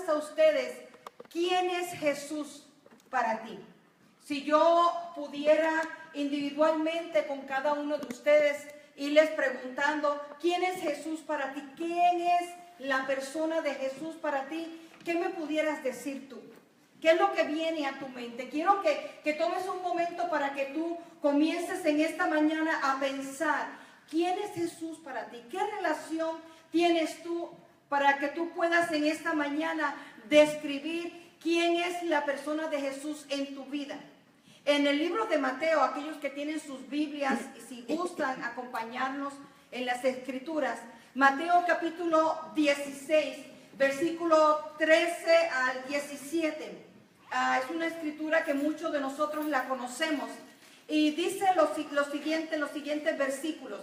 preguntas a ustedes, ¿quién es Jesús para ti? Si yo pudiera individualmente con cada uno de ustedes irles preguntando, ¿quién es Jesús para ti? ¿Quién es la persona de Jesús para ti? ¿Qué me pudieras decir tú? ¿Qué es lo que viene a tu mente? Quiero que tomes un momento para que tú comiences en esta mañana a pensar, ¿quién es Jesús para ti? ¿Qué relación tienes tú para que tú puedas en esta mañana describir quién es la persona de Jesús en tu vida? En el libro de Mateo, aquellos que tienen sus Biblias y si gustan acompañarnos en las Escrituras, Mateo capítulo 16, versículo 13 al 17. Es una escritura que muchos de nosotros la conocemos y dice los siguientes versículos.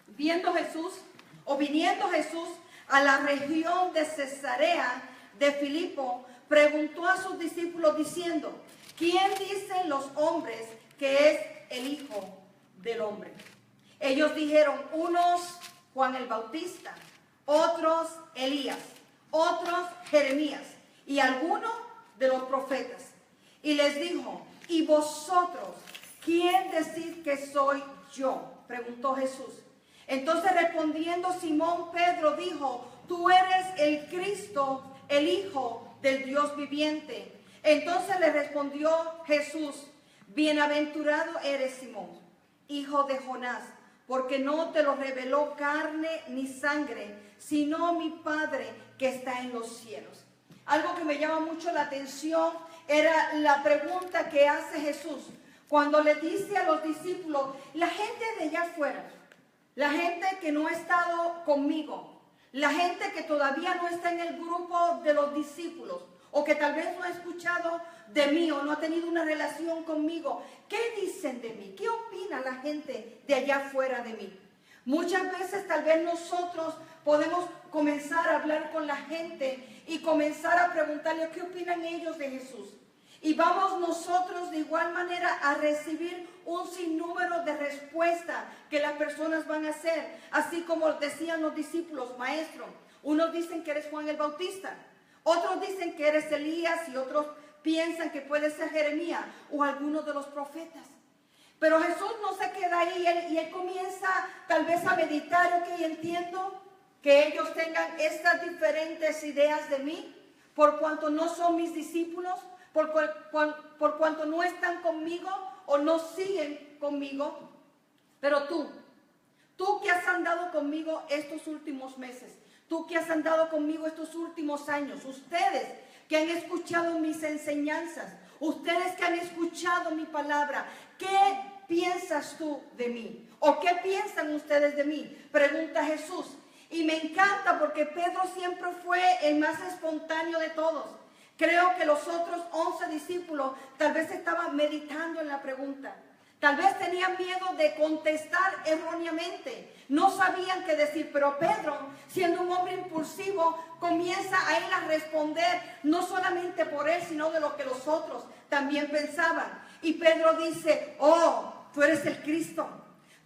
Viniendo Jesús a la región de Cesarea de Filipo, preguntó a sus discípulos diciendo, ¿quién dicen los hombres que es el Hijo del Hombre? Ellos dijeron, unos Juan el Bautista, otros Elías, otros Jeremías y algunos de los profetas. Y les dijo, ¿y vosotros quién decís que soy yo? Preguntó Jesús. Entonces respondiendo Simón Pedro dijo, tú eres el Cristo, el Hijo del Dios viviente. Entonces le respondió Jesús, bienaventurado eres Simón, hijo de Jonás, porque no te lo reveló carne ni sangre, sino mi Padre que está en los cielos. Algo que me llama mucho la atención era la pregunta que hace Jesús cuando le dice a los discípulos, la gente de allá afuera, la gente que no ha estado conmigo, la gente que todavía no está en el grupo de los discípulos, o que tal vez no ha escuchado de mí o no ha tenido una relación conmigo, ¿qué dicen de mí? ¿Qué opina la gente de allá afuera de mí? Muchas veces tal vez nosotros podemos comenzar a hablar con la gente y comenzar a preguntarle qué opinan ellos de Jesús. Y vamos nosotros de igual manera a recibir un sinnúmero de respuestas que las personas van a hacer. Así como decían los discípulos, maestro, unos dicen que eres Juan el Bautista, otros dicen que eres Elías y otros piensan que puede ser Jeremías o alguno de los profetas. Pero Jesús no se queda ahí y él comienza tal vez a meditar, ok, entiendo que ellos tengan estas diferentes ideas de mí, por cuanto no son mis discípulos, por cuanto no están conmigo o no siguen conmigo. Pero tú que has andado conmigo estos últimos meses, tú que has andado conmigo estos últimos años, ustedes que han escuchado mis enseñanzas, ustedes que han escuchado mi palabra, ¿qué piensas tú de mí? ¿O qué piensan ustedes de mí? Pregunta Jesús. Y me encanta porque Pedro siempre fue el más espontáneo de todos. Creo que los otros 11 discípulos tal vez estaban meditando en la pregunta. Tal vez tenían miedo de contestar erróneamente. No sabían qué decir, pero Pedro, siendo un hombre impulsivo, comienza a él a responder, no solamente por él, sino de lo que los otros también pensaban. Y Pedro dice, oh, tú eres el Cristo,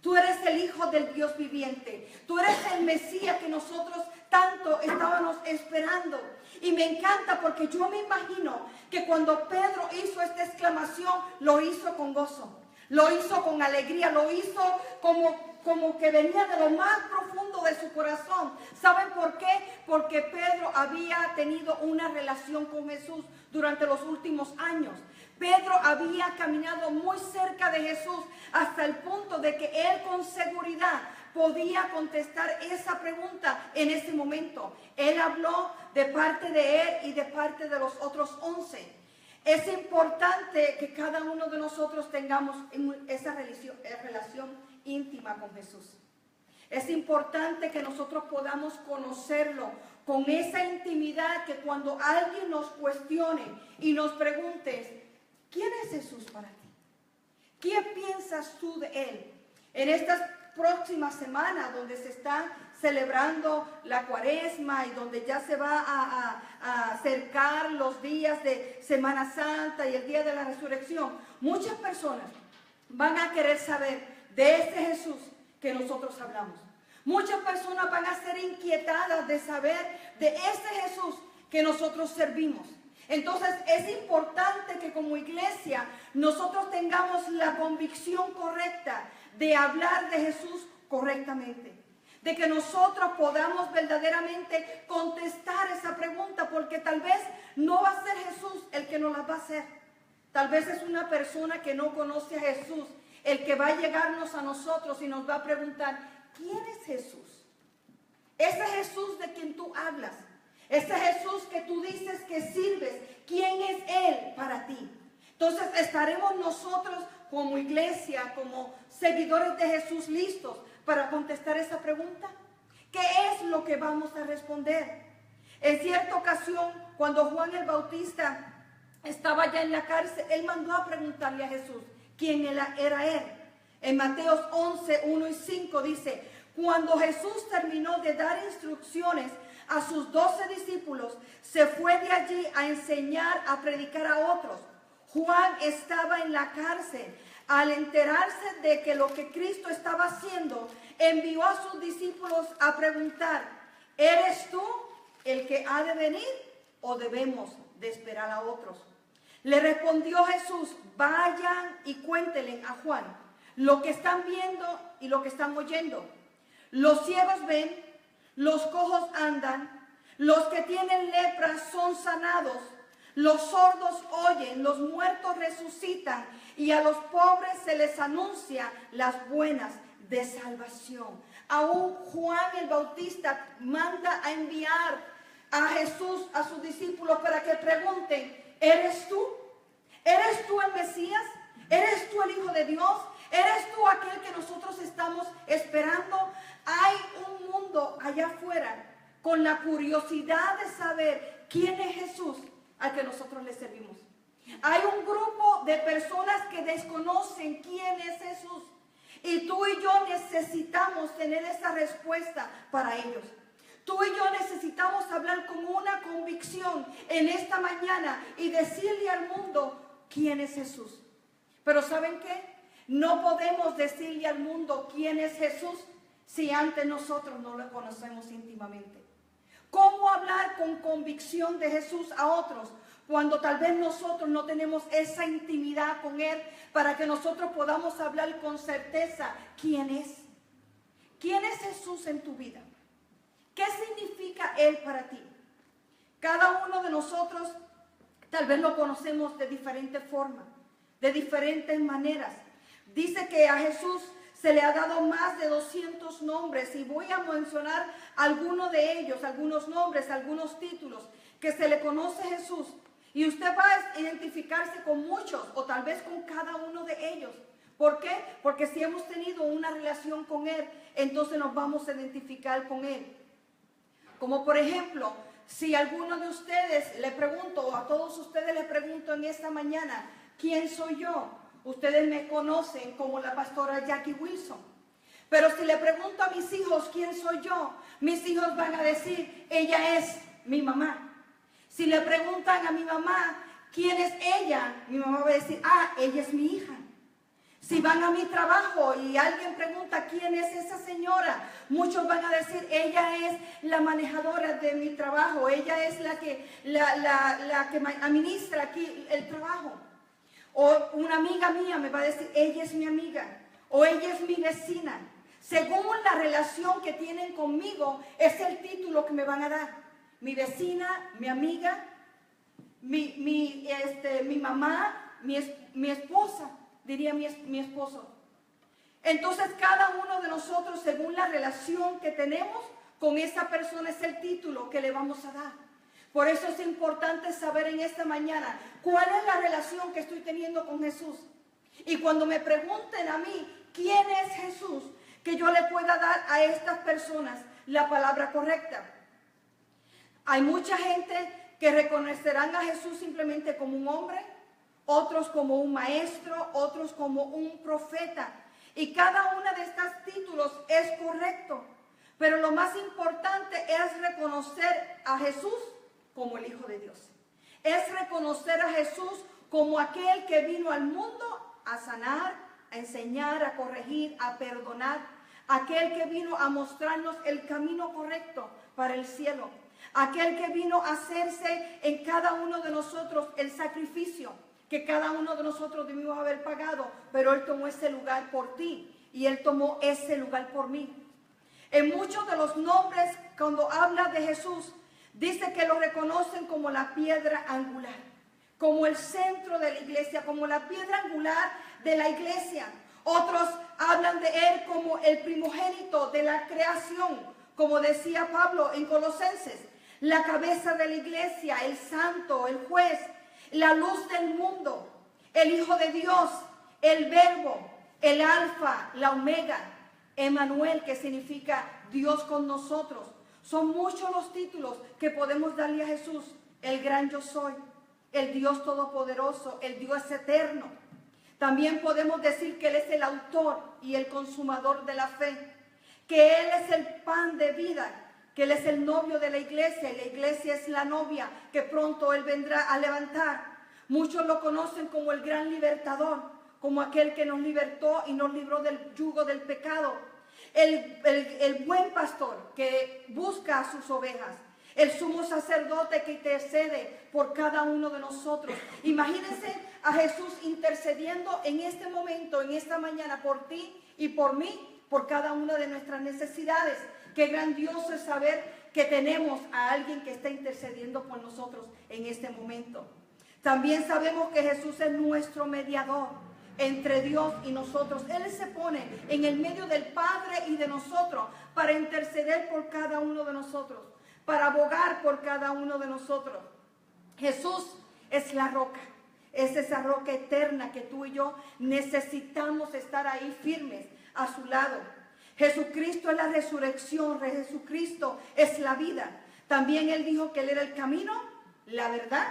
tú eres el Hijo del Dios viviente, tú eres el Mesías que nosotros tanto estábamos esperando. Y me encanta porque yo me imagino que cuando Pedro hizo esta exclamación, lo hizo con gozo. Lo hizo con alegría, lo hizo como que venía de lo más profundo de su corazón. ¿Saben por qué? Porque Pedro había tenido una relación con Jesús durante los últimos años. Pedro había caminado muy cerca de Jesús hasta el punto de que él con seguridad podía contestar esa pregunta en ese momento. Él habló de parte de él y de parte de los otros 11. Es importante que cada uno de nosotros tengamos esa relación íntima con Jesús. Es importante que nosotros podamos conocerlo con esa intimidad que cuando alguien nos cuestione y nos pregunte, ¿quién es Jesús para ti? ¿Qué piensas tú de él? En estas próximas semanas donde se está celebrando la Cuaresma y donde ya se va a acercar los días de Semana Santa y el día de la Resurrección, muchas personas van a querer saber de ese Jesús que nosotros hablamos. Muchas personas van a ser inquietadas de saber de ese Jesús que nosotros servimos. Entonces es importante que como iglesia nosotros tengamos la convicción correcta de hablar de Jesús correctamente. De que nosotros podamos verdaderamente contestar esa pregunta, porque tal vez no va a ser Jesús el que nos la va a hacer. Tal vez es una persona que no conoce a Jesús el que va a llegarnos a nosotros y nos va a preguntar, ¿quién es Jesús? Ese Jesús de quien tú hablas, ese Jesús que tú dices que sirves, ¿quién es Él para ti? Entonces estaremos nosotros como iglesia, como seguidores de Jesús listos para contestar esa pregunta. ¿Qué es lo que vamos a responder? En cierta ocasión, cuando Juan el Bautista estaba ya en la cárcel, él mandó a preguntarle a Jesús quién era él. En Mateos 11, 1 y 5 dice, cuando Jesús terminó de dar instrucciones a sus 12 discípulos, se fue de allí a enseñar, a predicar a otros. Juan estaba en la cárcel. Al enterarse de que lo que Cristo estaba haciendo, envió a sus discípulos a preguntar, ¿eres tú el que ha de venir o debemos de esperar a otros? Le respondió Jesús, vayan y cuéntenle a Juan lo que están viendo y lo que están oyendo. Los ciegos ven, los cojos andan, los que tienen lepra son sanados, los sordos oyen, los muertos resucitan y a los pobres se les anuncia las buenas de salvación. Aún Juan el Bautista manda a enviar a Jesús, a sus discípulos, para que pregunten, ¿eres tú? ¿Eres tú el Mesías? ¿Eres tú el Hijo de Dios? ¿Eres tú aquel que nosotros estamos esperando? Hay un mundo allá afuera con la curiosidad de saber quién es Jesús al que nosotros le servimos. Hay un grupo de personas que desconocen quién es Jesús. Y tú y yo necesitamos tener esa respuesta para ellos. Tú y yo necesitamos hablar con una convicción en esta mañana y decirle al mundo quién es Jesús. Pero ¿saben qué? No podemos decirle al mundo quién es Jesús si antes nosotros no lo conocemos íntimamente. ¿Cómo hablar con convicción de Jesús a otros cuando tal vez nosotros no tenemos esa intimidad con Él para que nosotros podamos hablar con certeza quién es? ¿Quién es Jesús en tu vida? ¿Qué significa Él para ti? Cada uno de nosotros tal vez lo conocemos de diferente forma, de diferentes maneras. Dice que a Jesús se le ha dado más de 200 nombres y voy a mencionar algunos de ellos, algunos nombres, algunos títulos que se le conoce a Jesús. Y usted va a identificarse con muchos o tal vez con cada uno de ellos. ¿Por qué? Porque si hemos tenido una relación con Él, entonces nos vamos a identificar con Él. Como por ejemplo, si alguno de ustedes le pregunto, o a todos ustedes les pregunto en esta mañana, ¿quién soy yo? Ustedes me conocen como la pastora Jackie Wilson. Pero si le pregunto a mis hijos quién soy yo, mis hijos van a decir, ella es mi mamá. Si le preguntan a mi mamá quién es ella, mi mamá va a decir, ella es mi hija. Si van a mi trabajo y alguien pregunta quién es esa señora, muchos van a decir, ella es la manejadora de mi trabajo, ella es la que administra aquí el trabajo. O una amiga mía me va a decir, ella es mi amiga, o ella es mi vecina. Según la relación que tienen conmigo, es el título que me van a dar. Mi vecina, mi amiga, mi mamá, mi esposa, diría mi esposo. Entonces cada uno de nosotros, según la relación que tenemos con esa persona, es el título que le vamos a dar. Por eso es importante saber en esta mañana cuál es la relación que estoy teniendo con Jesús. Y cuando me pregunten a mí quién es Jesús, que yo le pueda dar a estas personas la palabra correcta. Hay mucha gente que reconocerán a Jesús simplemente como un hombre, otros como un maestro, otros como un profeta. Y cada uno de estos títulos es correcto. Pero lo más importante es reconocer a Jesús como el Hijo de Dios. Es reconocer a Jesús como aquel que vino al mundo a sanar, a enseñar, a corregir, a perdonar. Aquel que vino a mostrarnos el camino correcto para el cielo. aquel que vino a hacerse en cada uno de nosotros el sacrificio que cada uno de nosotros debimos haber pagado, pero Él tomó ese lugar por ti y Él tomó ese lugar por mí. En muchos de los nombres, cuando habla de Jesús, dice que lo reconocen como la piedra angular, como el centro de la iglesia, como la piedra angular de la iglesia. Otros hablan de Él como el primogénito de la creación, como decía Pablo en Colosenses, la cabeza de la iglesia, el santo, el juez, la luz del mundo, el Hijo de Dios, el Verbo, el Alfa, la Omega, Emmanuel, que significa Dios con nosotros. Son muchos los títulos que podemos darle a Jesús. El gran yo soy, el Dios todopoderoso, el Dios eterno. También podemos decir que Él es el autor y el consumador de la fe, que Él es el pan de vida, que Él es el novio de la iglesia y la iglesia es la novia que pronto Él vendrá a levantar. Muchos lo conocen como el gran libertador, como aquel que nos libertó y nos libró del yugo del pecado. El buen pastor que busca a sus ovejas. El sumo sacerdote que intercede por cada uno de nosotros. Imagínense a Jesús intercediendo en este momento, en esta mañana, por ti y por mí, por cada una de nuestras necesidades. Qué grandioso es saber que tenemos a alguien que está intercediendo por nosotros en este momento. También sabemos que Jesús es nuestro mediador entre Dios y nosotros. Él se pone en el medio del Padre y de nosotros para interceder por cada uno de nosotros, para abogar por cada uno de nosotros. Jesús es la roca, es esa roca eterna que tú y yo necesitamos estar ahí firmes a su lado. Jesucristo es la resurrección, Jesucristo es la vida. También Él dijo que Él era el camino, la verdad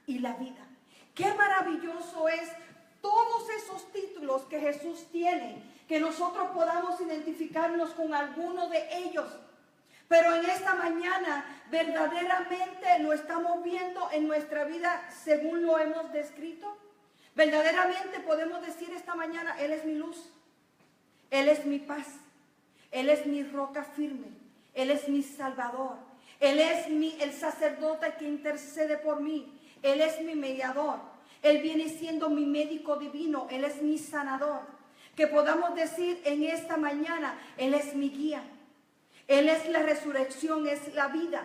y la vida. Qué maravilloso es todos esos títulos que Jesús tiene, que nosotros podamos identificarnos con alguno de ellos. Pero en esta mañana verdaderamente lo estamos viendo en nuestra vida según lo hemos descrito. Verdaderamente podemos decir esta mañana, Él es mi luz, Él es mi paz, Él es mi roca firme, Él es mi salvador, Él es el sacerdote que intercede por mí, Él es mi mediador, Él viene siendo mi médico divino, Él es mi sanador. Que podamos decir en esta mañana, Él es mi guía, Él es la resurrección, es la vida.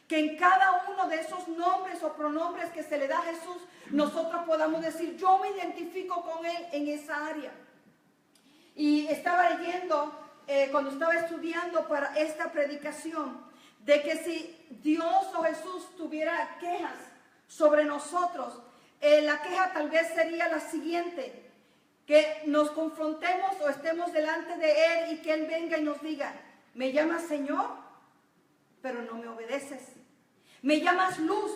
Que en cada uno de esos nombres o pronombres que se le da a Jesús, nosotros podamos decir, yo me identifico con Él en esa área. Y estaba leyendo, cuando estaba estudiando para esta predicación, de que si Dios o Jesús tuviera quejas sobre nosotros, la queja tal vez sería la siguiente: que nos confrontemos o estemos delante de Él y que Él venga y nos diga, me llamas Señor, pero no me obedeces. Me llamas luz,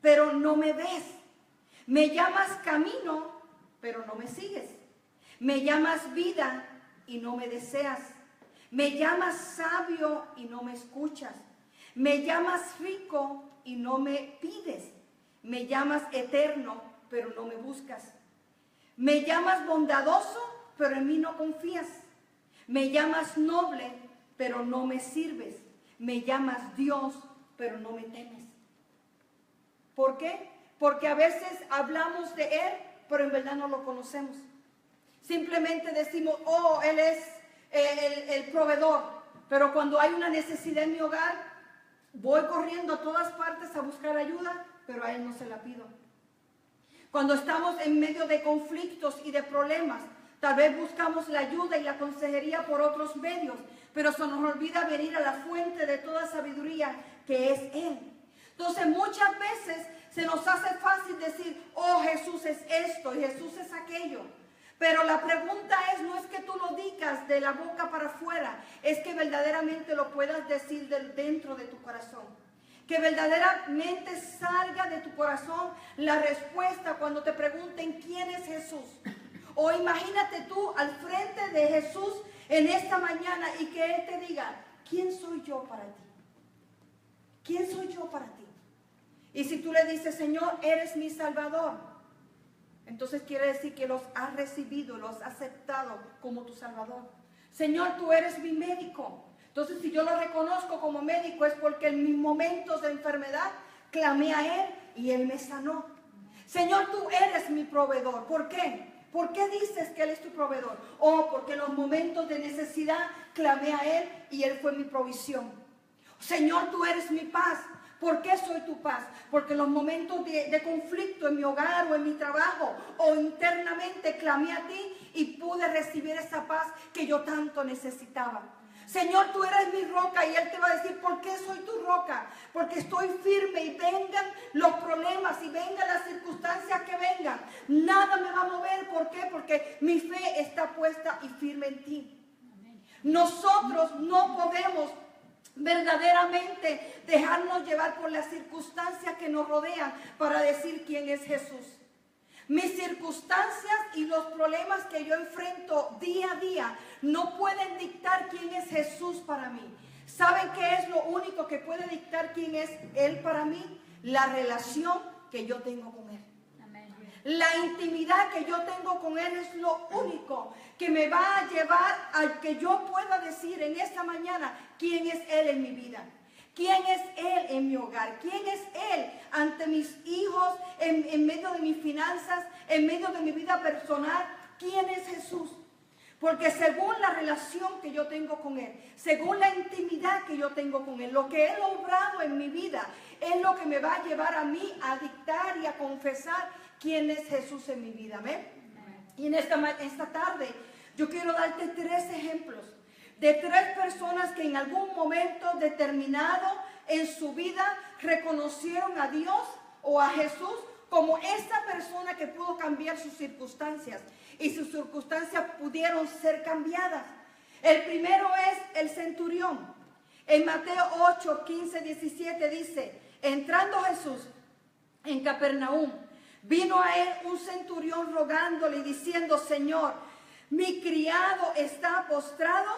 pero no me ves. Me llamas camino, pero no me sigues. Me llamas vida y no me deseas. Me llamas sabio y no me escuchas. Me llamas rico y no me pides. Me llamas eterno, pero no me buscas. Me llamas bondadoso, pero en mí no confías. Me llamas noble, pero no me sirves. Me llamas Dios, pero no me temes. ¿Por qué? Porque a veces hablamos de Él, pero en verdad no lo conocemos. Simplemente decimos, oh, Él es el proveedor. Pero cuando hay una necesidad en mi hogar, voy corriendo a todas partes a buscar ayuda, pero a Él no se la pido. Cuando estamos en medio de conflictos y de problemas, tal vez buscamos la ayuda y la consejería por otros medios, pero se nos olvida venir a la fuente de toda sabiduría, que es Él. Entonces muchas veces se nos hace fácil decir, oh, Jesús es esto y Jesús es aquello. Pero la pregunta es, no es que tú lo digas de la boca para afuera, es que verdaderamente lo puedas decir dentro de tu corazón. Que verdaderamente salga de tu corazón la respuesta cuando te pregunten quién es Jesús. O imagínate tú al frente de Jesús en esta mañana y que Él te diga, ¿quién soy yo para ti? ¿Quién soy yo para ti? Y si tú le dices, Señor, eres mi Salvador, entonces quiere decir que los has recibido, los has aceptado como tu Salvador. Señor, tú eres mi médico. Entonces, si yo lo reconozco como médico, es porque en mis momentos de enfermedad clamé a Él y Él me sanó. Señor, tú eres mi proveedor. ¿Por qué? ¿Por qué dices que Él es tu proveedor? Porque en los momentos de necesidad clamé a Él y Él fue mi provisión. Señor, tú eres mi paz. ¿Por qué soy tu paz? Porque en los momentos de conflicto en mi hogar o en mi trabajo o internamente clamé a ti y pude recibir esa paz que yo tanto necesitaba. Señor, tú eres mi roca, y Él te va a decir, ¿por qué soy tu roca? Porque estoy firme y vengan los problemas y vengan las circunstancias que vengan. Nada me va a mover. ¿Por qué? Porque mi fe está puesta y firme en ti. Nosotros no podemos verdaderamente dejarnos llevar por las circunstancias que nos rodean para decir quién es Jesús. Mis circunstancias y los problemas que yo enfrento día a día no pueden dictar quién es Jesús para mí. ¿Saben qué es lo único que puede dictar quién es Él para mí? La relación que yo tengo con Él. La intimidad que yo tengo con Él es lo único que me va a llevar a que yo pueda decir en esta mañana quién es Él en mi vida. ¿Quién es Él en mi hogar? ¿Quién es Él ante mis hijos, en medio de mis finanzas, en medio de mi vida personal? ¿Quién es Jesús? Porque según la relación que yo tengo con Él, según la intimidad que yo tengo con Él, lo que Él ha obrado en mi vida es lo que me va a llevar a mí a dictar y a confesar quién es Jesús en mi vida. ¿Amén? Y en esta tarde yo quiero darte 3 ejemplos de 3 personas que en algún momento determinado en su vida reconocieron a Dios o a Jesús como esa persona que pudo cambiar sus circunstancias, y sus circunstancias pudieron ser cambiadas. El primero es el centurión. En Mateo 8, 15, 17 dice, entrando Jesús en Capernaum, vino a él un centurión rogándole y diciendo, Señor, mi criado está postrado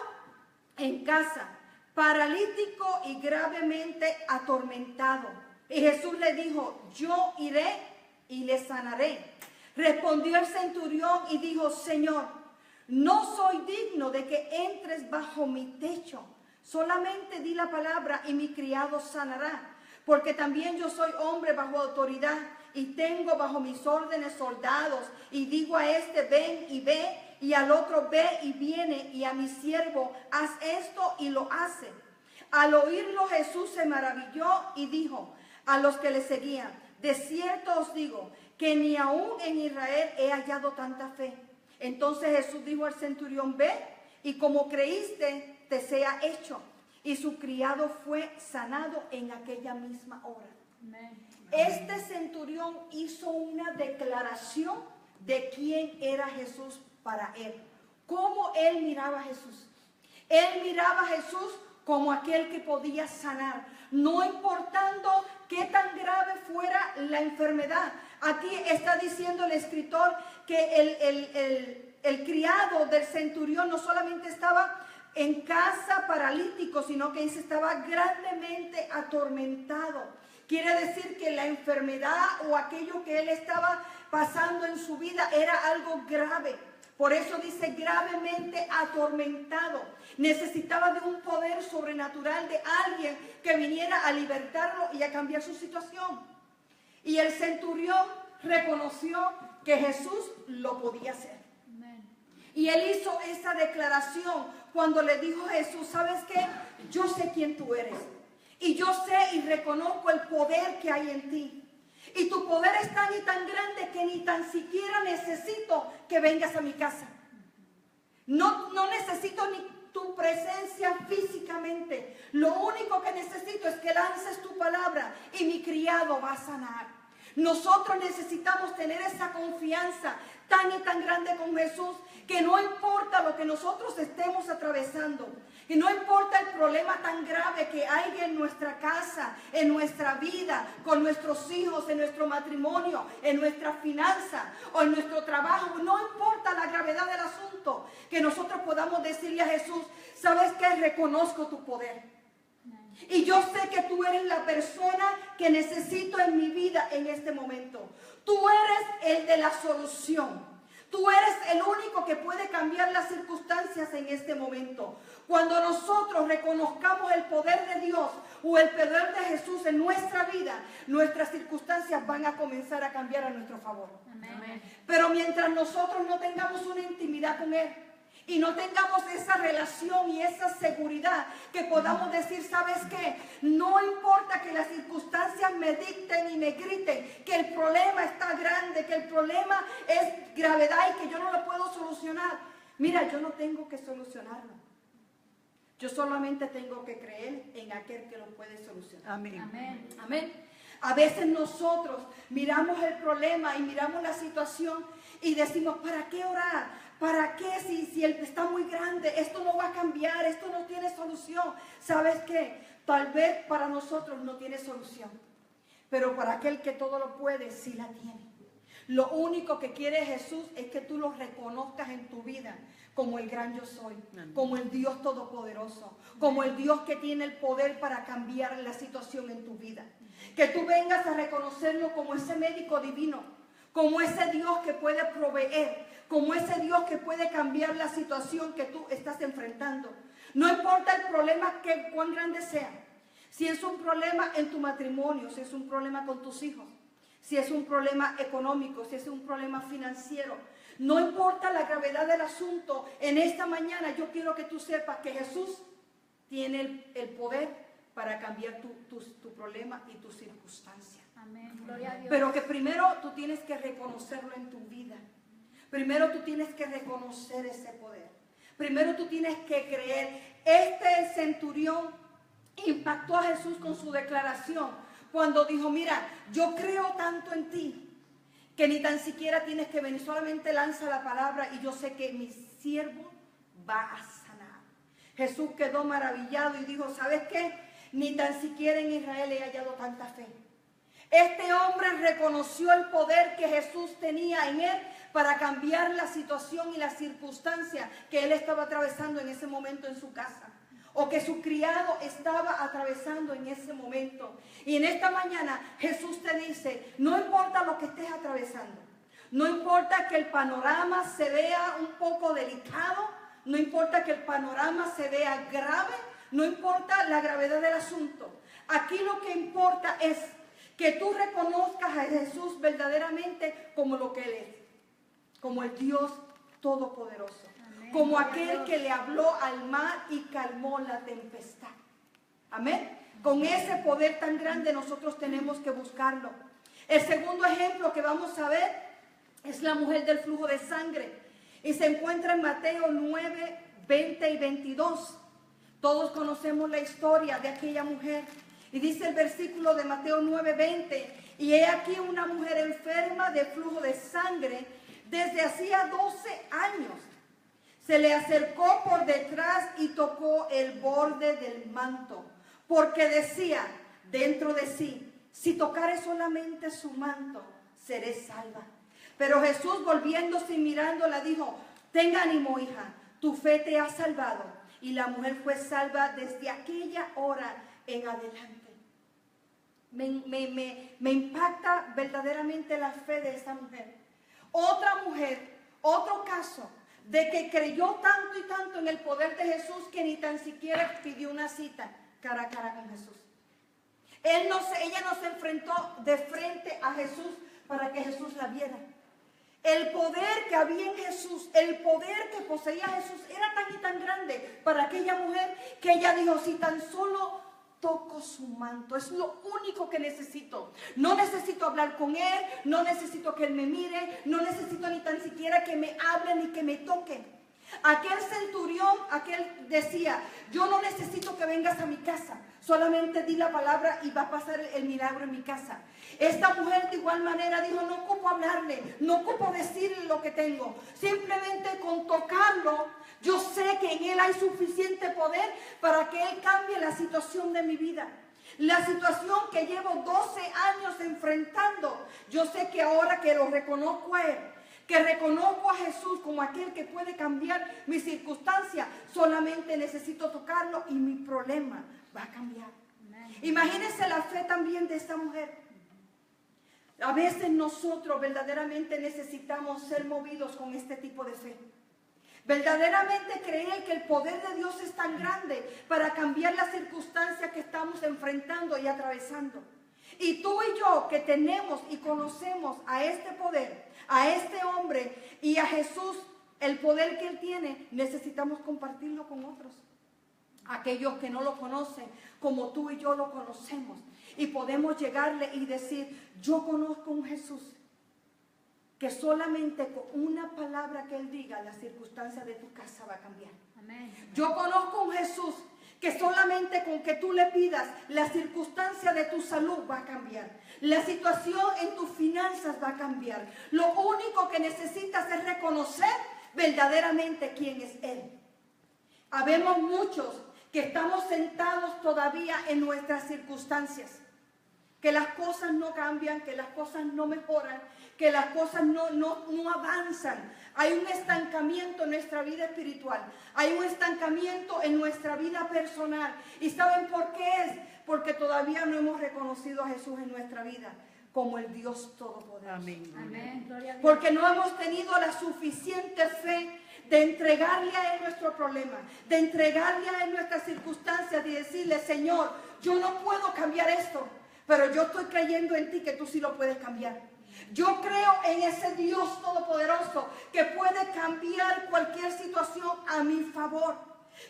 en casa, paralítico y gravemente atormentado. Y Jesús le dijo, yo iré y le sanaré. Respondió el centurión y dijo, Señor, no soy digno de que entres bajo mi techo. Solamente di la palabra y mi criado sanará. Porque también yo soy hombre bajo autoridad y tengo bajo mis órdenes soldados. Y digo a este, ven y ve, y al otro, ve y viene, y a mi siervo, haz esto, y lo hace. Al oírlo Jesús se maravilló y dijo a los que le seguían, de cierto os digo, que ni aún en Israel he hallado tanta fe. Entonces Jesús dijo al centurión, ve, y como creíste, te sea hecho. Y su criado fue sanado en aquella misma hora. Amén. Este centurión hizo una declaración de quién era Jesús para él. Cómo él miraba a Jesús. Él miraba a Jesús como aquel que podía sanar, no importando qué tan grave fuera la enfermedad. Aquí está diciendo el escritor que el criado del centurión no solamente estaba en casa paralítico, sino que estaba grandemente atormentado. Quiere decir que la enfermedad o aquello que él estaba pasando en su vida era algo grave. Por eso dice gravemente atormentado. Necesitaba de un poder sobrenatural de alguien que viniera a libertarlo y a cambiar su situación. Y el centurión reconoció que Jesús lo podía hacer. Amén. Y él hizo esa declaración cuando le dijo a Jesús, ¿sabes qué? Yo sé quién tú eres. Y yo sé y reconozco el poder que hay en ti. Y tu poder es tan y tan grande que ni tan siquiera necesito que vengas a mi casa. No necesito ni tu presencia físicamente. Lo único que necesito es que lances tu palabra y mi criado va a sanar. Nosotros necesitamos tener esa confianza tan y tan grande con Jesús, que no importa lo que nosotros estemos atravesando, y no importa el problema tan grave que hay en nuestra casa, en nuestra vida, con nuestros hijos, en nuestro matrimonio, en nuestra finanza o en nuestro trabajo, no importa la gravedad del asunto, que nosotros podamos decirle a Jesús, ¿sabes qué? Reconozco tu poder. Y yo sé que tú eres la persona que necesito en mi vida en este momento. Tú eres el de la solución. Tú eres el único que puede cambiar las circunstancias en este momento. Cuando nosotros reconozcamos el poder de Dios o el poder de Jesús en nuestra vida, nuestras circunstancias van a comenzar a cambiar a nuestro favor. Amén. Pero mientras nosotros no tengamos una intimidad con Él y no tengamos esa relación y esa seguridad que podamos decir, ¿sabes qué? No importa que las circunstancias me dicten y me griten que el problema está grande, que el problema es gravedad y que yo no lo puedo solucionar. Mira, yo no tengo que solucionarlo. Yo solamente tengo que creer en aquel que lo puede solucionar. Amén. Amén. Amén. A veces nosotros miramos el problema y miramos la situación y decimos, ¿para qué orar? ¿Para qué si él está muy grande? Esto no va a cambiar, esto no tiene solución. ¿Sabes qué? Tal vez para nosotros no tiene solución, pero para aquel que todo lo puede, sí la tiene. Lo único que quiere Jesús es que tú lo reconozcas en tu vida como el gran yo soy, como el Dios todopoderoso, como el Dios que tiene el poder para cambiar la situación en tu vida. Que tú vengas a reconocerlo como ese médico divino, como ese Dios que puede proveer, como ese Dios que puede cambiar la situación que tú estás enfrentando. No importa el problema cuán grande sea. Si es un problema en tu matrimonio, si es un problema con tus hijos, si es un problema económico, si es un problema financiero, no importa la gravedad del asunto, en esta mañana yo quiero que tú sepas que Jesús tiene el poder para cambiar tu problema y tu circunstancia. Amén. Gloria a Dios. Pero que primero tú tienes que reconocerlo en tu vida. Primero tú tienes que reconocer ese poder. Primero tú tienes que creer. Este centurión impactó a Jesús con su declaración cuando dijo, mira, yo creo tanto en ti que ni tan siquiera tienes que venir, solamente lanza la palabra y yo sé que mi siervo va a sanar. Jesús quedó maravillado y dijo, ¿sabes qué? Ni tan siquiera en Israel he hallado tanta fe. Este hombre reconoció el poder que Jesús tenía en él para cambiar la situación y la circunstancia que él estaba atravesando en ese momento en su casa, o que su criado estaba atravesando en ese momento. Y en esta mañana Jesús te dice, no importa lo que estés atravesando, no importa que el panorama se vea un poco delicado, no importa que el panorama se vea grave, no importa la gravedad del asunto. Aquí lo que importa es que tú reconozcas a Jesús verdaderamente como lo que Él es, como el Dios todopoderoso, como aquel que le habló al mar y calmó la tempestad. Amén. Con ese poder tan grande nosotros tenemos que buscarlo. El segundo ejemplo que vamos a ver es la mujer del flujo de sangre. Y se encuentra en Mateo 9, 20 y 22. Todos conocemos la historia de aquella mujer. Y dice el versículo de Mateo 9, 20. Y he aquí una mujer enferma de flujo de sangre desde hacía 12 años. Se le acercó por detrás y tocó el borde del manto, porque decía dentro de sí, si tocare solamente su manto, seré salva. Pero Jesús, volviéndose y mirándola, dijo, ten ánimo, hija, tu fe te ha salvado. Y la mujer fue salva desde aquella hora en adelante. Me impacta verdaderamente la fe de esta mujer. Otra mujer, otro caso, de que creyó tanto y tanto en el poder de Jesús que ni tan siquiera pidió una cita cara a cara con Jesús. Ella no se enfrentó de frente a Jesús para que Jesús la viera. El poder que había en Jesús, el poder que poseía Jesús era tan y tan grande para aquella mujer que ella dijo, si tan solo toco su manto, es lo único que necesito. No necesito hablar con Él, no necesito que Él me mire, no necesito ni tan siquiera que me hable ni que me toque. Aquel centurión, aquel decía, yo no necesito que vengas a mi casa, solamente di la palabra y va a pasar el milagro en mi casa. Esta mujer de igual manera dijo, no ocupo hablarle, no ocupo decirle lo que tengo, simplemente con tocarlo, yo sé que en Él hay suficiente poder para que Él cambie la situación de mi vida. La situación que llevo 12 años enfrentando, yo sé que ahora que lo reconozco a Él, que reconozco a Jesús como aquel que puede cambiar mi circunstancia, solamente necesito tocarlo y mi problema va a cambiar. Imagínense la fe también de esta mujer. A veces nosotros verdaderamente necesitamos ser movidos con este tipo de fe. Verdaderamente creer que el poder de Dios es tan grande para cambiar las circunstancias que estamos enfrentando y atravesando. Y tú y yo que tenemos y conocemos a este poder, a este hombre y a Jesús, el poder que Él tiene, necesitamos compartirlo con otros. Aquellos que no lo conocen, como tú y yo lo conocemos. Y podemos llegarle y decir, yo conozco un Jesús que solamente con una palabra que Él diga, la circunstancia de tu casa va a cambiar. Amén. Yo conozco un Jesús que solamente con que tú le pidas, la circunstancia de tu salud va a cambiar. La situación en tus finanzas va a cambiar. Lo único que necesitas es reconocer verdaderamente quién es Él. Habemos muchos que estamos sentados todavía en nuestras circunstancias, que las cosas no cambian, que las cosas no mejoran, que las cosas no avanzan. Hay un estancamiento en nuestra vida espiritual, hay un estancamiento en nuestra vida personal. ¿Y saben por qué es? Porque todavía no hemos reconocido a Jesús en nuestra vida como el Dios Todopoderoso. Amén. Amén. Porque no hemos tenido la suficiente fe de entregarle a Él nuestro problema, de entregarle a Él nuestras circunstancias y decirle, Señor, yo no puedo cambiar esto, pero yo estoy creyendo en ti que tú sí lo puedes cambiar. Yo creo en ese Dios Todopoderoso que puede cambiar cualquier situación a mi favor.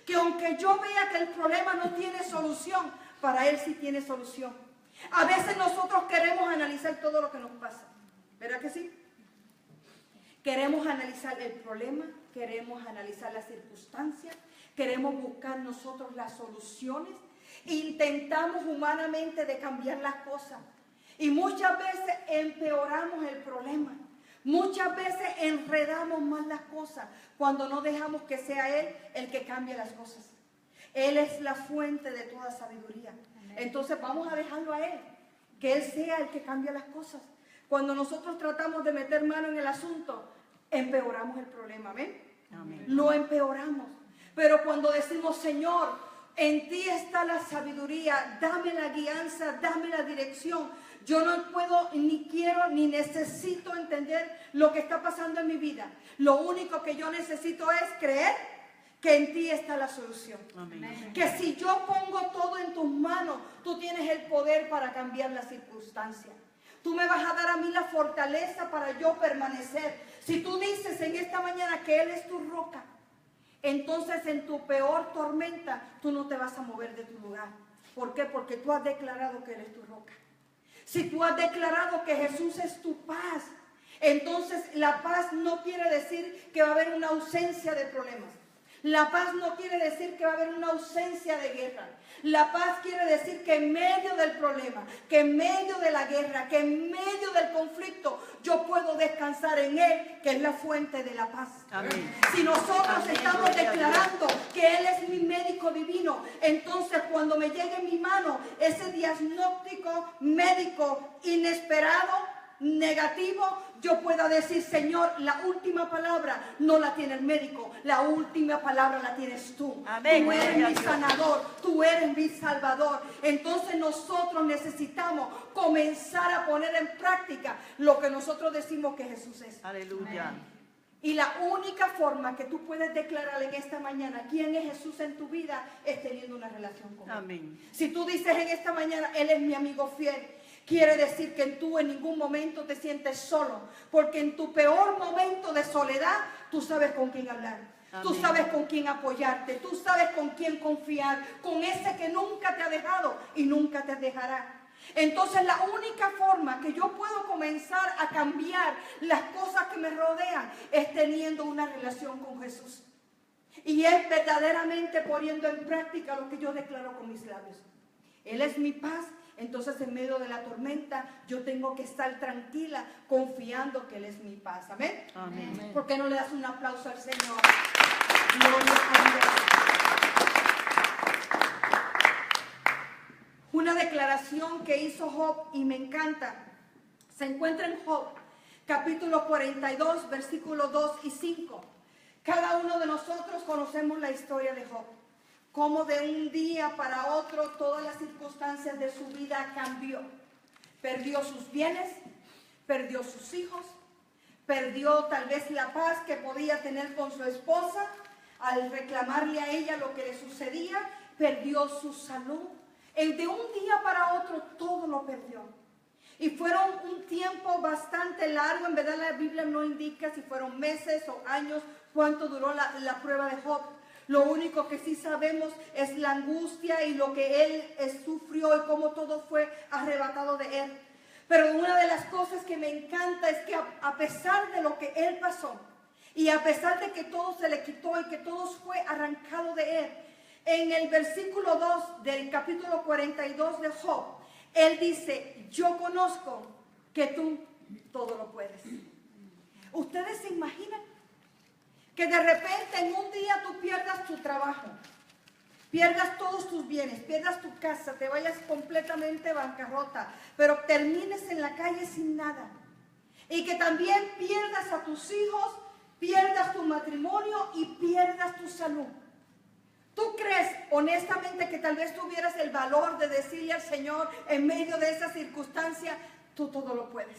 Que aunque yo vea que el problema no tiene solución, para Él sí tiene solución. A veces nosotros queremos analizar todo lo que nos pasa, ¿verdad que sí? Queremos analizar el problema, queremos analizar las circunstancias, queremos buscar nosotros las soluciones, intentamos humanamente de cambiar las cosas y muchas veces empeoramos el problema, muchas veces enredamos más las cosas cuando no dejamos que sea Él el que cambie las cosas. Él es la fuente de toda sabiduría. Entonces vamos a dejarlo a Él, que Él sea el que cambie las cosas. Cuando nosotros tratamos de meter mano en el asunto, empeoramos el problema, ¿amén? Amén. Lo empeoramos. Pero cuando decimos, Señor, en ti está la sabiduría, dame la guianza, dame la dirección. Yo no puedo, ni quiero, ni necesito entender lo que está pasando en mi vida. Lo único que yo necesito es creer que en ti está la solución. Amén. Que si yo pongo todo en tus manos, tú tienes el poder para cambiar las circunstancias. Tú me vas a dar a mí la fortaleza para yo permanecer. Si tú dices en esta mañana que Él es tu roca, entonces en tu peor tormenta tú no te vas a mover de tu lugar. ¿Por qué? Porque tú has declarado que Él es tu roca. Si tú has declarado que Jesús es tu paz, entonces la paz no quiere decir que va a haber una ausencia de problemas. La paz no quiere decir que va a haber una ausencia de guerra. La paz quiere decir que en medio del problema, que en medio de la guerra, que en medio del conflicto, yo puedo descansar en Él, que es la fuente de la paz. Amén. Si nosotros estamos declarando que Él es mi médico divino, entonces cuando me llegue en mi mano ese diagnóstico médico inesperado, negativo, yo pueda decir, Señor, la última palabra no la tiene el médico, la última palabra la tienes tú. Amén. Tú eres mi sanador, tú eres mi salvador. Entonces nosotros necesitamos comenzar a poner en práctica lo que nosotros decimos que Jesús es. Aleluya. Amén. Y la única forma que tú puedes declarar en esta mañana quién es Jesús en tu vida es teniendo una relación con Él. Amén. Si tú dices en esta mañana, Él es mi amigo fiel, quiere decir que tú en ningún momento te sientes solo, porque en tu peor momento de soledad, tú sabes con quién hablar. Amén. Tú sabes con quién apoyarte, tú sabes con quién confiar, con ese que nunca te ha dejado y nunca te dejará. Entonces la única forma que yo puedo comenzar a cambiar las cosas que me rodean es teniendo una relación con Jesús. Y es verdaderamente poniendo en práctica lo que yo declaro con mis labios. Él es mi paz. Entonces en medio de la tormenta yo tengo que estar tranquila confiando que Él es mi paz. ¿Amén? Amén. ¿Por qué no le das un aplauso al Señor? Gloria a Dios. Una declaración que hizo Job y me encanta. Se encuentra en Job, capítulo 42, versículos 2 y 5. Cada uno de nosotros conocemos la historia de Job. Cómo de un día para otro todas las circunstancias de su vida cambió. Perdió sus bienes, perdió sus hijos, perdió tal vez la paz que podía tener con su esposa al reclamarle a ella lo que le sucedía, perdió su salud. De un día para otro todo lo perdió. Y fueron un tiempo bastante largo. En verdad la Biblia no indica si fueron meses o años, cuánto duró la prueba de Job. Lo único que sí sabemos es la angustia y lo que él sufrió y cómo todo fue arrebatado de él. Pero una de las cosas que me encanta es que a pesar de lo que él pasó y a pesar de que todo se le quitó y que todo fue arrancado de él, en el versículo 2 del capítulo 42 de Job, él dice, yo conozco que tú todo lo puedes. ¿Ustedes se imaginan que de repente en un día tú pierdas tu trabajo, pierdas todos tus bienes, pierdas tu casa, te vayas completamente bancarrota, pero termines en la calle sin nada? Y que también pierdas a tus hijos, pierdas tu matrimonio y pierdas tu salud. ¿Tú crees honestamente que tal vez tuvieras el valor de decirle al Señor en medio de esa circunstancia, tú todo lo puedes?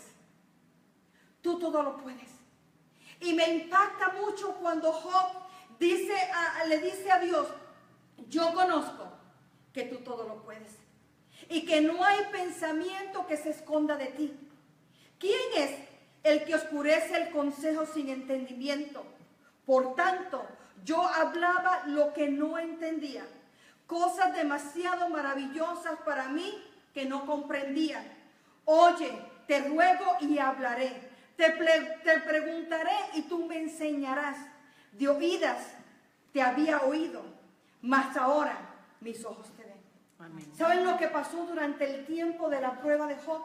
Tú todo lo puedes. Y me impacta mucho cuando Job le dice a Dios, yo conozco que tú todo lo puedes y que no hay pensamiento que se esconda de ti. ¿Quién es el que oscurece el consejo sin entendimiento? Por tanto, yo hablaba lo que no entendía, cosas demasiado maravillosas para mí que no comprendía. Oye, te ruego y hablaré, te preguntaré y tú me enseñarás. De oídas te había oído, mas ahora mis ojos te ven. Amén. ¿Saben lo que pasó durante el tiempo de la prueba de Job?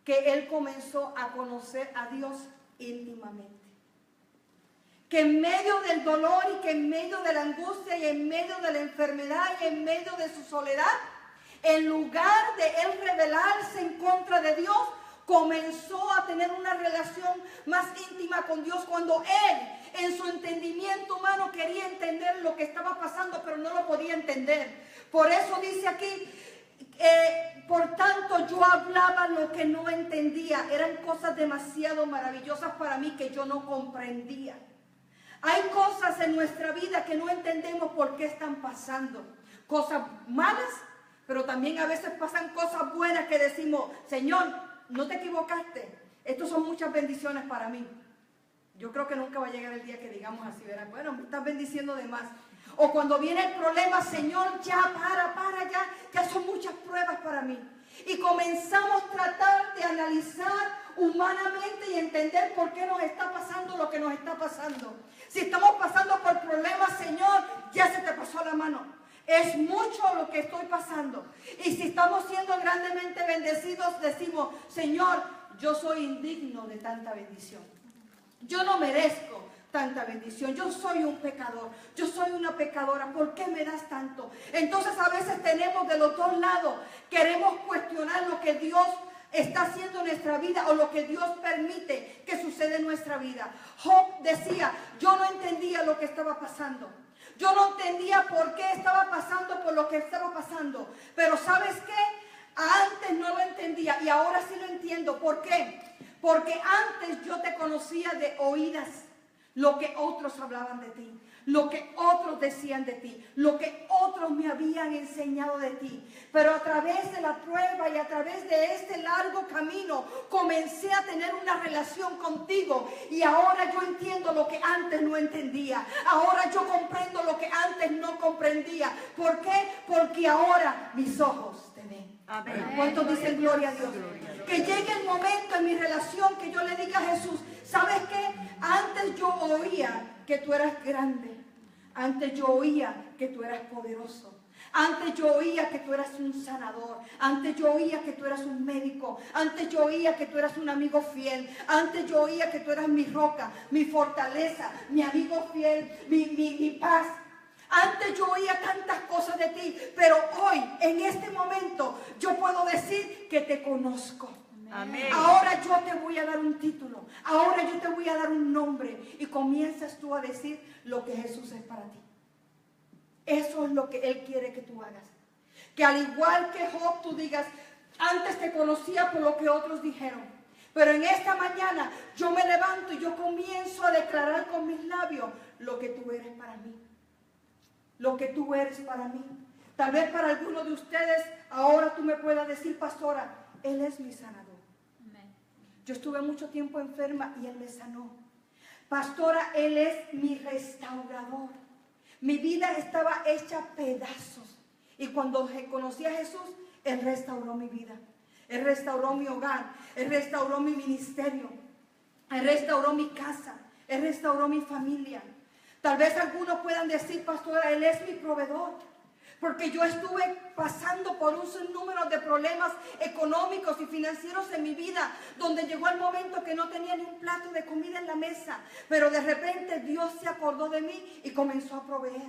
Que él comenzó a conocer a Dios íntimamente. Que en medio del dolor y que en medio de la angustia y en medio de la enfermedad y en medio de su soledad, en lugar de él rebelarse en contra de Dios, comenzó a tener una relación más íntima con Dios cuando él en su entendimiento humano quería entender lo que estaba pasando, pero no lo podía entender. Por eso dice aquí, por tanto yo hablaba lo que no entendía. Eran cosas demasiado maravillosas para mí que yo no comprendía. Hay cosas en nuestra vida que no entendemos por qué están pasando. Cosas malas, pero también a veces pasan cosas buenas que decimos, Señor, no te equivocaste. Estos son muchas bendiciones para mí. Yo creo que nunca va a llegar el día que digamos así, ¿verdad? Bueno, me estás bendiciendo de más. O cuando viene el problema, Señor, ya ya son muchas pruebas para mí. Y comenzamos a tratar de analizar humanamente y entender por qué nos está pasando lo que nos está pasando. Si estamos pasando por problemas, Señor, ya se te pasó la mano. Es mucho lo que estoy pasando. Y si estamos siendo grandemente bendecidos, decimos, Señor, yo soy indigno de tanta bendición. Yo no merezco tanta bendición. Yo soy un pecador. Yo soy una pecadora. ¿Por qué me das tanto? Entonces a veces tenemos de los dos lados. Queremos cuestionar lo que Dios está haciendo en nuestra vida o lo que Dios permite que suceda en nuestra vida. Job decía, yo no entendía lo que estaba pasando. Yo no entendía por qué estaba pasando por lo que estaba pasando. Pero ¿sabes qué? Antes no lo entendía y ahora sí lo entiendo. ¿Por qué? Porque antes yo te conocía de oídas, lo que otros hablaban de ti, lo que otros decían de ti, lo que otros me habían enseñado de ti. Pero a través de la prueba y a través de este largo camino comencé a tener una relación contigo y ahora yo entiendo lo que antes no entendía. Ahora yo comprendo lo que antes no comprendía. ¿Por qué? Porque ahora mis ojos te ven. Amén. ¿Cuántos dicen gloria a Dios? Que llegue el momento en mi relación que yo le diga a Jesús, ¿sabes qué? Antes yo oía que tú eras grande. Antes yo oía que tú eras poderoso. Antes yo oía que tú eras un sanador. Antes yo oía que tú eras un médico. Antes yo oía que tú eras un amigo fiel. Antes yo oía que tú eras mi roca, mi fortaleza, mi amigo fiel, mi paz. Antes yo oía tantas cosas de ti, pero hoy, en este momento, yo puedo decir que te conozco. Amén. Ahora yo te voy a dar un título. Ahora yo te voy a dar un nombre. Y comienzas tú a decir lo que Jesús es para ti. Eso es lo que Él quiere que tú hagas. Que al igual que Job tú digas, antes te conocía por lo que otros dijeron. Pero en esta mañana yo me levanto y yo comienzo a declarar con mis labios lo que tú eres para mí. Lo que tú eres para mí. Tal vez para algunos de ustedes ahora tú me puedas decir, pastora, Él es mi sanador. Amén. Yo estuve mucho tiempo enferma y Él me sanó. Pastora, Él es mi restaurador. Mi vida estaba hecha pedazos. Y cuando conocí a Jesús, Él restauró mi vida. Él restauró mi hogar. Él restauró mi ministerio. Él restauró mi casa. Él restauró mi familia. Tal vez algunos puedan decir, pastora, Él es mi proveedor. Porque yo estuve pasando por un sinnúmero de problemas económicos y financieros en mi vida, donde llegó el momento que no tenía ni un plato de comida en la mesa. Pero de repente Dios se acordó de mí y comenzó a proveer.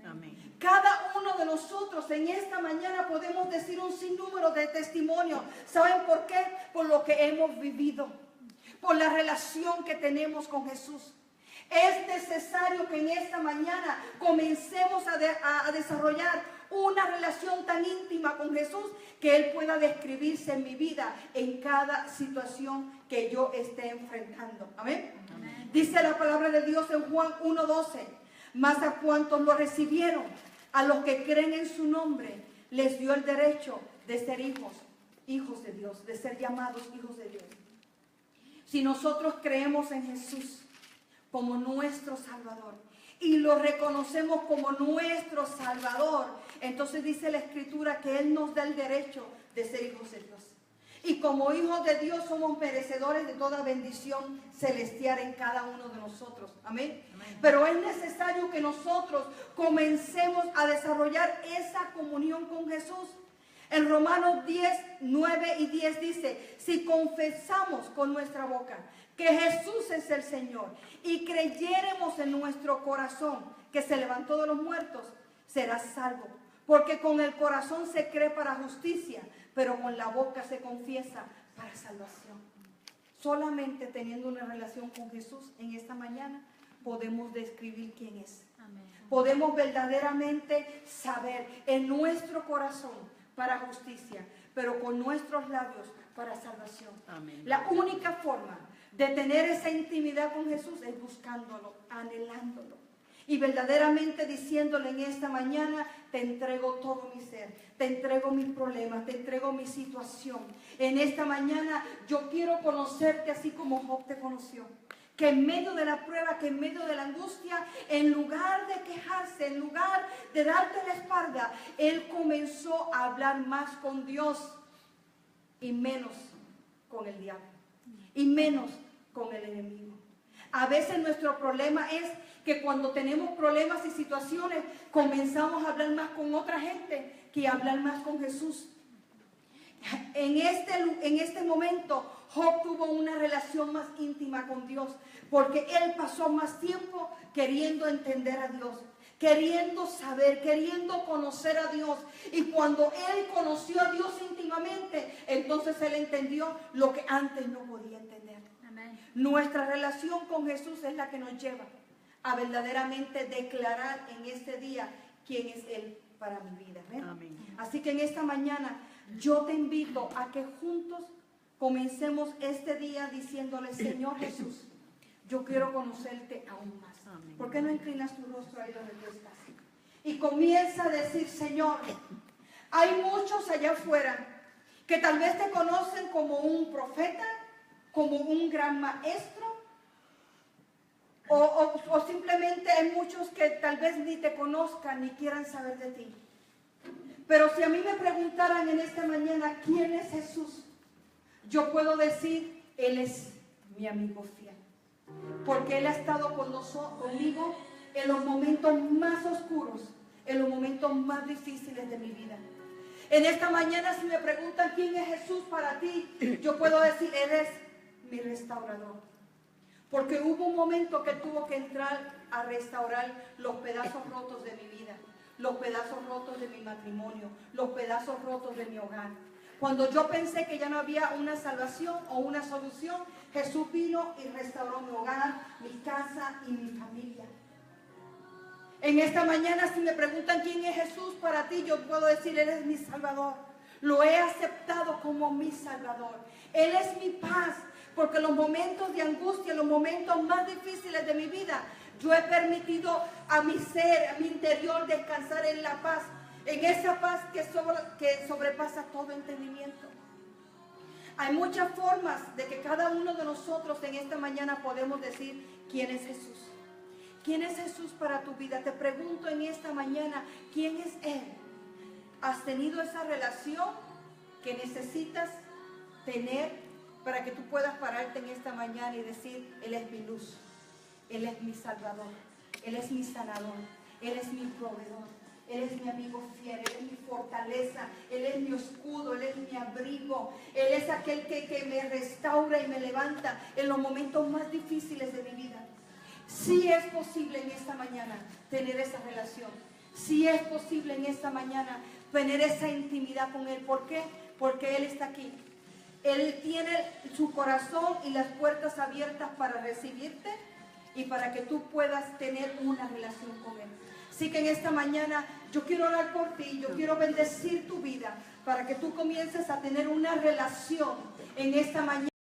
Amén. Cada uno de nosotros en esta mañana podemos decir un sinnúmero de testimonios. ¿Saben por qué? Por lo que hemos vivido, por la relación que tenemos con Jesús. Es necesario que en esta mañana comencemos a desarrollar una relación tan íntima con Jesús que Él pueda describirse en mi vida en cada situación que yo esté enfrentando. Amén. Amén. Dice la palabra de Dios en Juan 1:12. Mas a cuantos lo recibieron, a los que creen en su nombre, les dio el derecho de ser hijos de Dios, de ser llamados hijos de Dios. Si nosotros creemos en Jesús como nuestro Salvador y lo reconocemos como nuestro Salvador, entonces dice la Escritura que Él nos da el derecho de ser hijos de Dios. Y como hijos de Dios somos merecedores de toda bendición celestial en cada uno de nosotros. Amén. Amén. Pero es necesario que nosotros comencemos a desarrollar esa comunión con Jesús. En Romanos 10, 9 y 10 dice, si confesamos con nuestra boca que Jesús es el Señor y creyéremos en nuestro corazón que se levantó de los muertos, serás salvo. Porque con el corazón se cree para justicia, pero con la boca se confiesa para salvación. Solamente teniendo una relación con Jesús en esta mañana podemos describir quién es. Amén. Podemos verdaderamente saber en nuestro corazón para justicia, pero con nuestros labios para salvación. Amén. La única forma de tener esa intimidad con Jesús es buscándolo, anhelándolo. Y verdaderamente diciéndole en esta mañana, te entrego todo mi ser, te entrego mis problemas, te entrego mi situación. En esta mañana yo quiero conocerte así como Job te conoció. Que en medio de la prueba, que en medio de la angustia, en lugar de quejarse, en lugar de darte la espalda, él comenzó a hablar más con Dios y menos con el diablo. Y menos con el enemigo. A veces nuestro problema es que cuando tenemos problemas y situaciones, comenzamos a hablar más con otra gente que hablar más con Jesús. En este momento, Job tuvo una relación más íntima con Dios, porque él pasó más tiempo queriendo entender a Dios, queriendo saber, queriendo conocer a Dios. Y cuando él conoció a Dios íntimamente, entonces él entendió lo que antes no podía entender. Amén. Nuestra relación con Jesús es la que nos lleva a verdaderamente declarar en este día quién es Él para mi vida. Amén. Así que en esta mañana yo te invito a que juntos comencemos este día diciéndole, Señor Jesús, yo quiero conocerte aún más. Amén. ¿Por qué no inclinas tu rostro ahí donde tú estás? Y comienza a decir, Señor, hay muchos allá afuera que tal vez te conocen como un profeta, como un gran maestro, o simplemente hay muchos que tal vez ni te conozcan ni quieran saber de ti. Pero si a mí me preguntaran en esta mañana quién es Jesús, yo puedo decir, Él es mi amigo fiel. Porque Él ha estado conmigo en los momentos más oscuros, en los momentos más difíciles de mi vida. En esta mañana si me preguntan quién es Jesús para ti, yo puedo decir, Él es mi restaurador. Porque hubo un momento que tuvo que entrar a restaurar los pedazos rotos de mi vida, los pedazos rotos de mi matrimonio, los pedazos rotos de mi hogar. Cuando yo pensé que ya no había una salvación o una solución, Jesús vino y restauró mi hogar, mi casa y mi familia. En esta mañana si me preguntan quién es Jesús para ti, yo puedo decir, Él es mi Salvador. Lo he aceptado como mi Salvador. Él es mi paz. porque en los momentos de angustia, en los momentos más difíciles de mi vida, yo he permitido a mi ser, a mi interior descansar en la paz, en esa paz que sobrepasa todo entendimiento. Hay muchas formas de que cada uno de nosotros en esta mañana podemos decir quién es Jesús. ¿Quién es Jesús para tu vida? Te pregunto en esta mañana, ¿quién es Él? ¿Has tenido esa relación que necesitas tener para que tú puedas pararte en esta mañana y decir, Él es mi luz, Él es mi salvador, Él es mi sanador, Él es mi proveedor, Él es mi amigo fiel, Él es mi fortaleza, Él es mi escudo, Él es mi abrigo, Él es aquel que me restaura y me levanta en los momentos más difíciles de mi vida? Sí es posible en esta mañana tener esa relación. Sí es posible en esta mañana tener esa intimidad con Él. ¿Por qué? Porque Él está aquí. Él tiene su corazón y las puertas abiertas para recibirte y para que tú puedas tener una relación con Él. Así que en esta mañana yo quiero orar por ti, yo quiero bendecir tu vida para que tú comiences a tener una relación en esta mañana.